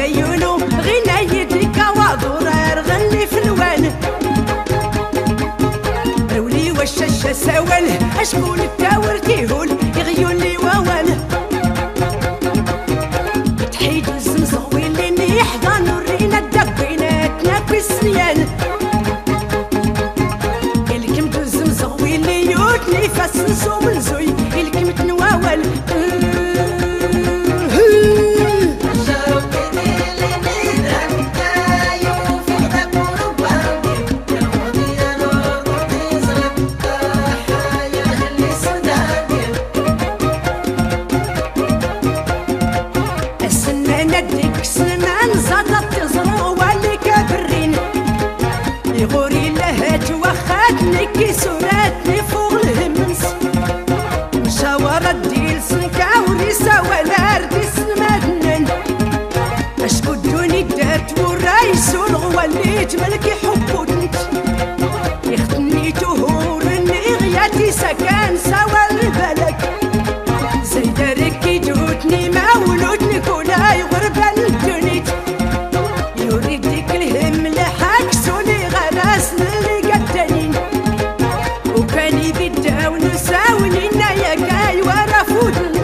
دايونو غنى يديك وضرار غني في الوان رولي والشاشة سوال أشكون التاور تيهول يغيون لي ووال تحيد الزنزوي اللي يحضن ورينا الدبيناتنا في السنيان الكم الزنزوي اللي يوتني فاسنسو من زوي الكم تنواول يغوري لهات وخاتني كي سوراتني فوق الهمس مشاورة ديال سنكاوري سوا ردي سنمادنن اشكو الدوني دارت والرايس والغواليت ملكي حبو دنت يختني تهورني غياتي سكان سوا البلك زيدارك كي دوتني مولودني كولاي غربان الدنيت يوري ديك الهم لحاك سوني غراس اللي قدنين وكان يبداو نساوني نايا كاي ورا فودني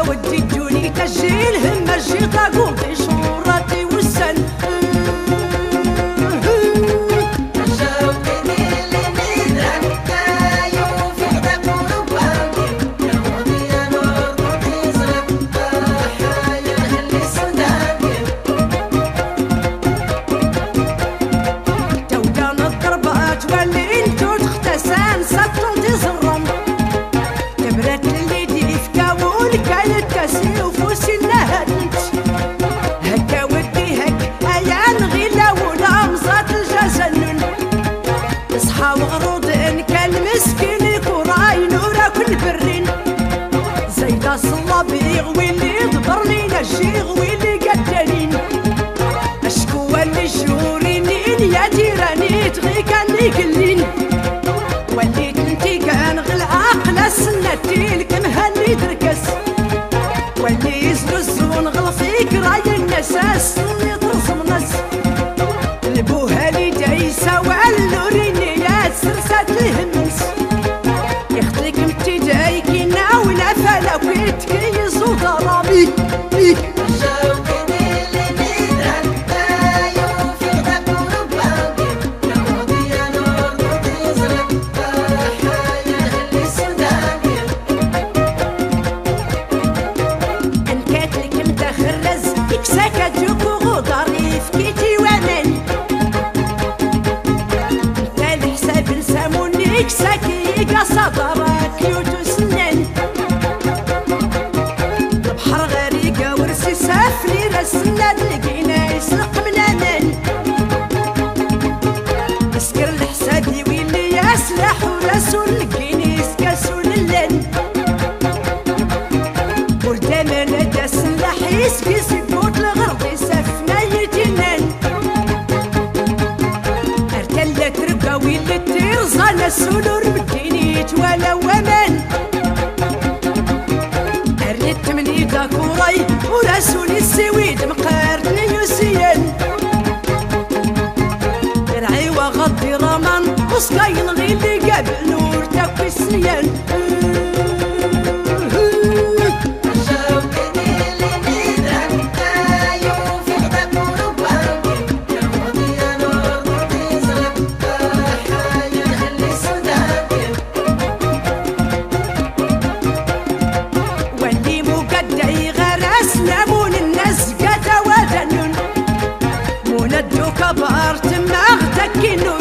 ودي الدوني تجيلهم مجي طاقوطي شوراتي والسن تودان الضربات واللي انتو تختسان سطل تزرم كبرت اللي كاسي وفوسي نهدت هكا ودي هك ايان غيلا ولا مزات الجزنن اصحى وغروضن كان مسكين كوراي نورا كل برين زيدا الصلابيغ واللي ضبرني نجيغ واللي قدنين اشكو اللي جورينين يا ديراني تغي كان يقلين وليت انتي كان غل عقل سنتي لك مهني دركس واللي يزلزون غلفيك راي النساس اللي ترسم ناس لبوها لي دايسة والنوريني يا سرسات الهمس يخليك متداي كي ناونا فلا ويت كي يزود رامي صدرك يوتو سنان بحر غريقة ورسي سافلي رسنا لقينا يسلق من امان يسكر الحسادي ويلي يسلح وراسو لقيني يسكاسو للان وردانا نادا سلاح يسكي سيبوت الغرب يسافنا يتنان ارتلا ترقا ويلي تيرزانا السولور ولا ومن أرنت من إيدا كوراي وراسوني السويد مقارني يسيان درعي وغطي رمان وسكاين غيلي قبل نور تاكوي السنيان جو كبرت ما اغتكينو